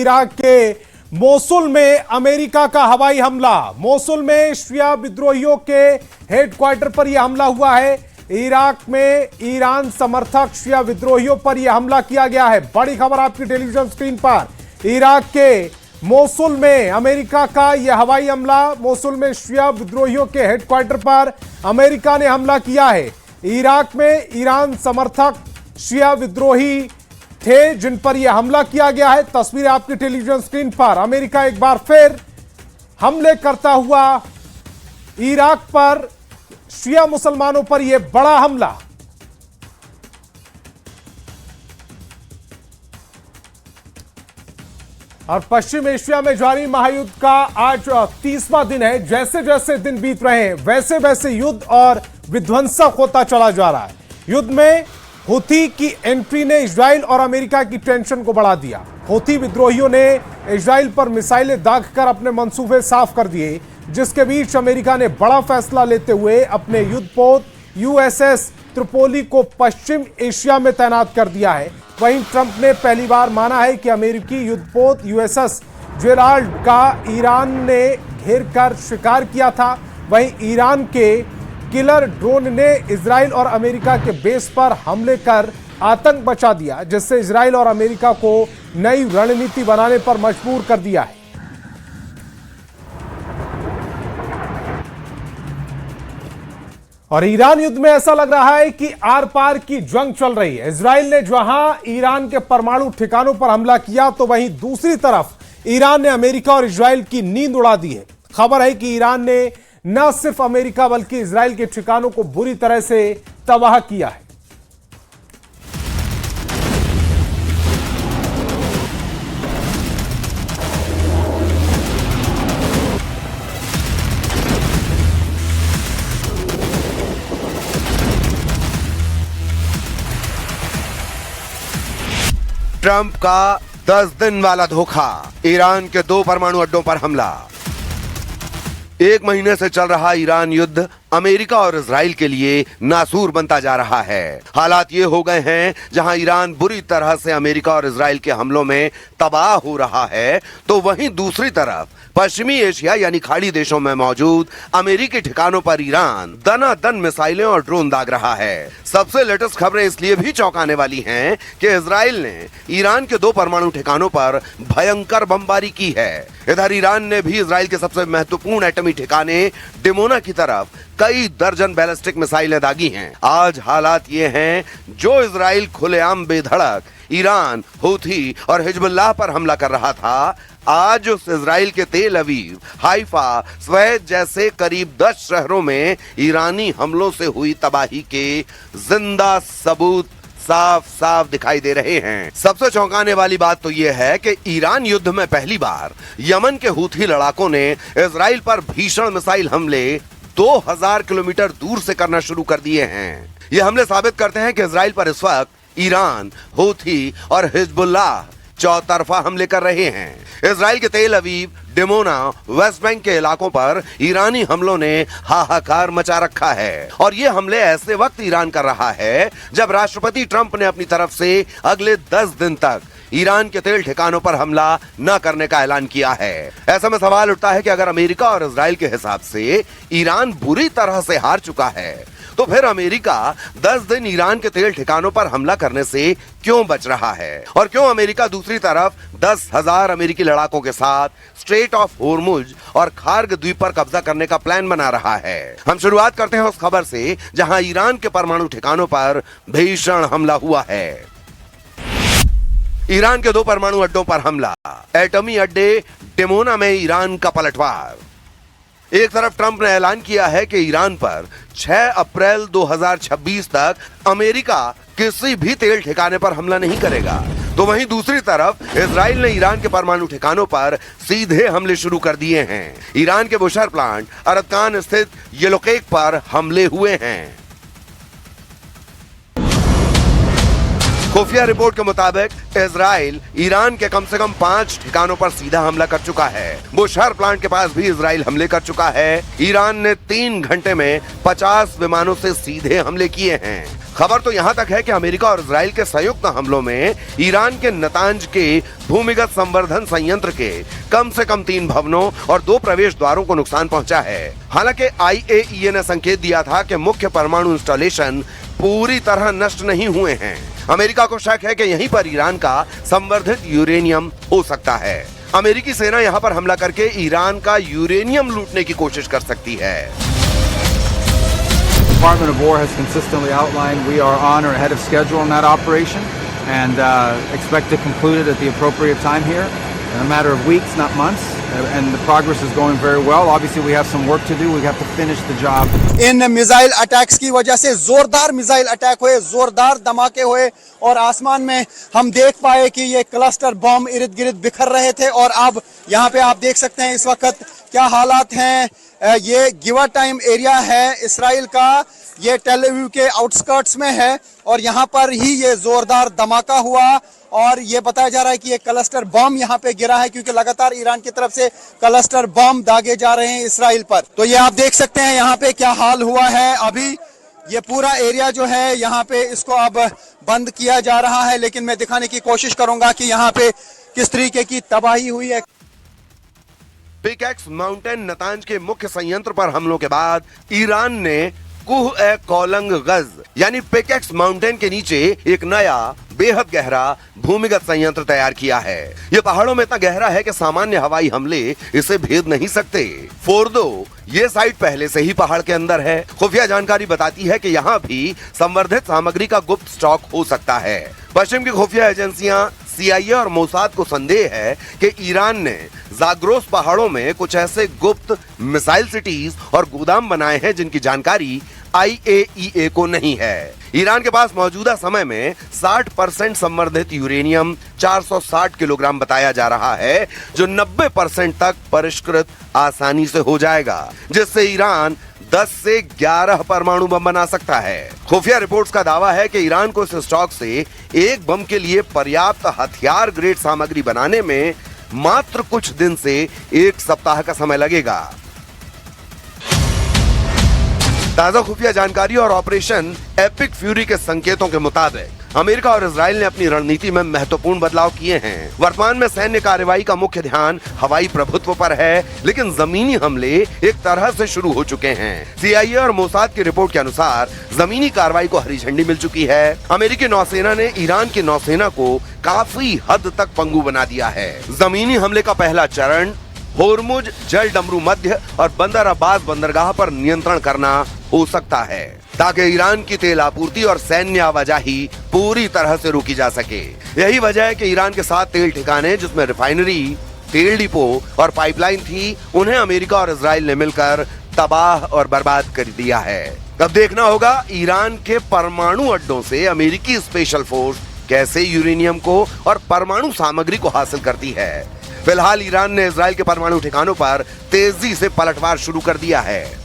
Iraq के Mosul में America का हवाई हमला। मोसुल में शिया विद्रोहियों के हेडक्वार्टर पर यह हमला हुआ है। इराक में ईरान समर्थक शिया विद्रोहियों पर यह हमला किया गया है। बड़ी खबर आपकी टेलीविजन स्क्रीन पर। इराक के मोसुल में अमेरिका का यह हवाई हमला। मोसुल में शिया विद्रोहियों के हेडक्वार्टर पर अमेरिका ने हमला किया है। इराक में ईरान समर्थक शिया विद्रोही थे जिन पर यह हमला किया गया है। तस्वीरें आपकी टेलीविजन स्क्रीन पर। अमेरिका एक बार फिर हमले करता हुआ इराक पर शिया मुसलमानों पर यह बड़ा हमला। और पश्चिम एशिया में जारी महायुद्ध का आज 30वां दिन है। जैसे जैसे दिन बीत रहे हैं वैसे वैसे युद्ध और विध्वंसक होता चला जा रहा है। युद्ध में हूथी की एंट्री ने इजराइल और अमेरिका की टेंशन को बढ़ा दिया। हूथी विद्रोहियों ने इजराइल पर मिसाइलें दागकर अपने मंसूबे साफ कर दिए, जिसके बीच अमेरिका ने बड़ा फैसला लेते हुए अपने युद्धपोत यूएसएस त्रिपोली को पश्चिम एशिया में तैनात कर दिया है। वहीं ट्रंप ने पहली बार माना है कि अमेरिकी युद्धपोत यूएसएस जेराल्ड का ईरान ने घेर कर शिकार किया था। वहीं ईरान के किलर ड्रोन ने इजराइल और अमेरिका के बेस पर हमले कर आतंक मचा दिया, जिससे इजराइल और अमेरिका को नई रणनीति बनाने पर मजबूर कर दिया है। और ईरान युद्ध में ऐसा लग रहा है कि आर पार की जंग चल रही है। इजराइल ने जहां ईरान के परमाणु ठिकानों पर हमला किया, तो वहीं दूसरी तरफ ईरान ने अमेरिका और इजराइल की नींद उड़ा दी है। खबर है कि ईरान ने न सिर्फ अमेरिका बल्कि इजराइल के ठिकानों को बुरी तरह से तबाह किया है। ट्रंप का 10 दिन वाला धोखा, ईरान के 2 परमाणु अड्डों पर हमला। 1 महीने से चल रहा ईरान युद्ध अमेरिका और इजराइल के लिए नासूर बनता जा रहा है। हालात ये हो गए हैं जहां ईरान बुरी तरह से अमेरिका और इजराइल के हमलों में तबाह हो रहा है, तो वहीं दूसरी तरफ पश्चिमी एशिया यानी खाड़ी देशों में मौजूद अमेरिकी ठिकानों पर ईरान दनादन मिसाइलें और ड्रोन दाग रहा है। सबसे लेटेस्ट खबरें इसलिए भी चौंकाने वाली हैं कि इजराइल ने ईरान के 2 परमाणु ठिकानों पर भयंकर बमबारी की है। इधर ईरान ने भी इजराइल के सबसे महत्वपूर्ण एटमी ठिकाने डिमोना की तरफ कई दर्जन बैलिस्टिक मिसाइलें दागी हैं। आज हालात ये हैं, जो इजराइल खुलेआम बेधड़क ईरान, हूथी और हिजबुल्लाह पर हमला कर रहा था, आज उस इजराइल के तेल अवीव, हाइफा, स्वेद जैसे करीब 10 शहरों में ईरानी हमलों से हुई तबाही के जिंदा सबूत साफ साफ दिखाई दे रहे हैं। सबसे चौंकाने वाली बात तो यह है कि ईरान युद्ध में पहली बार यमन के हूथी लड़ाकों ने इजराइल पर भीषण मिसाइल हमले 2000 किलोमीटर दूर से करना शुरू कर दिए हैं। ये हमले साबित करते हैं कि इजराइल पर इस वक्त ईरान, हूथी और हिजबुल्लाह चौतरफा हमले कर रहे हैं। इजराइल के तेल अवीव, डिमोना, वेस्ट बैंक के इलाकों पर ईरानी हमलों ने हाहाकार मचा रखा है। और ये हमले ऐसे वक्त ईरान कर रहा है जब राष्ट्रपति ट्रंप ने अपनी तरफ से अगले 10 दिन तक ईरान के तेल ठिकानों पर हमला न करने का ऐलान किया है। ऐसा में सवाल उठता है कि अगर अमेरिका और इजराइल के हिसाब से ईरान बुरी तरह से हार चुका है, तो फिर अमेरिका 10 दिन ईरान के तेल ठिकानों पर हमला करने से क्यों बच रहा है? और क्यों अमेरिका दूसरी तरफ 10,000 अमेरिकी लड़ाकों के साथ स्ट्रेट ऑफ होर्मुज और खार्ग द्वीप पर कब्जा करने का प्लान बना रहा है? हम शुरुआत करते हैं उस खबर से जहां ईरान के परमाणु ठिकानों पर भीषण हमला हुआ है। ईरान के 2 परमाणु अड्डों पर हमला, एटमी अड्डे डिमोना में ईरान का पलटवार। एक तरफ ट्रंप ने ऐलान किया है कि ईरान पर 6 अप्रैल 2026 तक अमेरिका किसी भी तेल ठिकाने पर हमला नहीं करेगा, तो वहीं दूसरी तरफ इजराइल ने ईरान के परमाणु ठिकानों पर सीधे हमले शुरू कर दिए हैं। ईरान के बुशर प्लांट अरकान स्थित येलोकेक पर हमले हुए हैं। खुफिया रिपोर्ट के मुताबिक इजराइल ईरान के कम से कम 5 ठिकानों पर सीधा हमला कर चुका है। बुशहर प्लांट के पास भी इजराइल हमले कर चुका है। ईरान ने 3 घंटे में 50 विमानों से सीधे हमले किए हैं। खबर तो यहाँ तक है कि अमेरिका और इजराइल के संयुक्त हमलों में ईरान के नतांज के भूमिगत संवर्धन संयंत्र के कम से कम 3 भवनों और 2 प्रवेश द्वारों को नुकसान पहुंचा है। हालांकि IAEA ने संकेत दिया था कि मुख्य परमाणु इंस्टॉलेशन पूरी तरह नष्ट नहीं हुए हैं। अमेरिका को शक है कि यहीं पर ईरान का संवर्धित यूरेनियम हो सकता है। अमेरिकी सेना यहाँ पर हमला करके ईरान का यूरेनियम लूटने की कोशिश कर सकती है। Department of War has consistently outlined we are on or ahead of schedule in that operation and expect to conclude it at the appropriate time here in a matter of weeks, not months, and the progress is going very well. Obviously, we have some work to do. We have to finish the job. In missile attacks की वजह से जोरदार missile attack हुए, जोरदार धमाके हुए और आसमान में हम देख पाए कि ये क्लस्टर बम इर्द गिर्द बिखर रहे थे। और अब यहाँ पे आप देख सकते हैं इस वक्त क्या हालात हैं। ये गिवा टाइम एरिया है इसराइल का, ये टेल अवीव के आउटस्कर्ट्स में है और यहाँ पर ही ये जोरदार धमाका हुआ और ये बताया जा रहा है कि ये क्लस्टर बम यहाँ पे गिरा है क्योंकि लगातार ईरान की तरफ से क्लस्टर बम दागे जा रहे हैं इसराइल पर। तो ये आप देख सकते हैं यहाँ पे क्या हाल हुआ है। अभी ये पूरा एरिया जो है यहाँ पे इसको अब बंद किया जा रहा है, लेकिन मैं दिखाने की कोशिश करूंगा कि यहाँ पे किस तरीके की तबाही हुई है। पिकैक्स माउंटेन नतांज के मुख्य संयंत्र पर हमलों के बाद ईरान ने कुह-ए-कोलंग गज यानी पिकैक्स माउंटेन के नीचे एक नया बेहद गहरा भूमिगत संयंत्र तैयार किया है। ये पहाड़ों में इतना गहरा है कि सामान्य हवाई हमले इसे भेद नहीं सकते। फोर्दो ये साइट पहले से ही पहाड़ के अंदर है। खुफिया जानकारी बताती है कि यहाँ भी संवर्धित सामग्री का गुप्त स्टॉक हो सकता है। पश्चिम की खुफिया एजेंसियां CIA और मोसाद को संदेह है कि ईरान ने जाग्रोस पहाड़ों में कुछ ऐसे गुप्त मिसाइल सिटीज और गोदाम बनाए हैं जिनकी जानकारी IAEA को नहीं है। ईरान के पास मौजूदा समय में 60% संवर्धित यूरेनियम 460 किलोग्राम बताया जा रहा है, जो 90% तक परिष्कृत आसानी से हो जाएगा, जिससे ईरान 10 से 11 परमाणु बम बना सकता है। खुफिया रिपोर्ट्स का दावा है कि ईरान को इस स्टॉक से एक बम के लिए पर्याप्त हथियार ग्रेड सामग्री बनाने में मात्र कुछ दिन से 1 सप्ताह का समय लगेगा। ताजा खुफिया जानकारी और ऑपरेशन एपिक फ्यूरी के संकेतों के मुताबिक अमेरिका और इजराइल ने अपनी रणनीति में महत्वपूर्ण बदलाव किए हैं। वर्तमान में सैन्य कार्रवाई का मुख्य ध्यान हवाई प्रभुत्व पर है, लेकिन जमीनी हमले एक तरह से शुरू हो चुके हैं। CIA और मोसाद की रिपोर्ट के अनुसार जमीनी कार्रवाई को हरी झंडी मिल चुकी है। अमेरिकी नौसेना ने ईरान की नौसेना को काफी हद तक पंगु बना दिया है। जमीनी हमले का पहला चरण होर्मुज, जल डमरू मध्य और बंदर अब्बास बंदरगाह पर नियंत्रण करना हो सकता है, ताकि ईरान की तेल आपूर्ति और सैन्य आवाजाही पूरी तरह से रोकी जा सके। यही वजह है कि ईरान के 7 तेल ठिकाने, जिसमें रिफाइनरी, तेल डिपो और पाइपलाइन थी, उन्हें अमेरिका और इजराइल ने मिलकर तबाह और बर्बाद कर दिया है। अब देखना होगा ईरान के परमाणु अड्डों से अमेरिकी स्पेशल फोर्स कैसे यूरेनियम को और परमाणु सामग्री को हासिल करती है। फिलहाल ईरान ने इजराइल के परमाणु ठिकानों पर तेजी से पलटवार शुरू कर दिया है।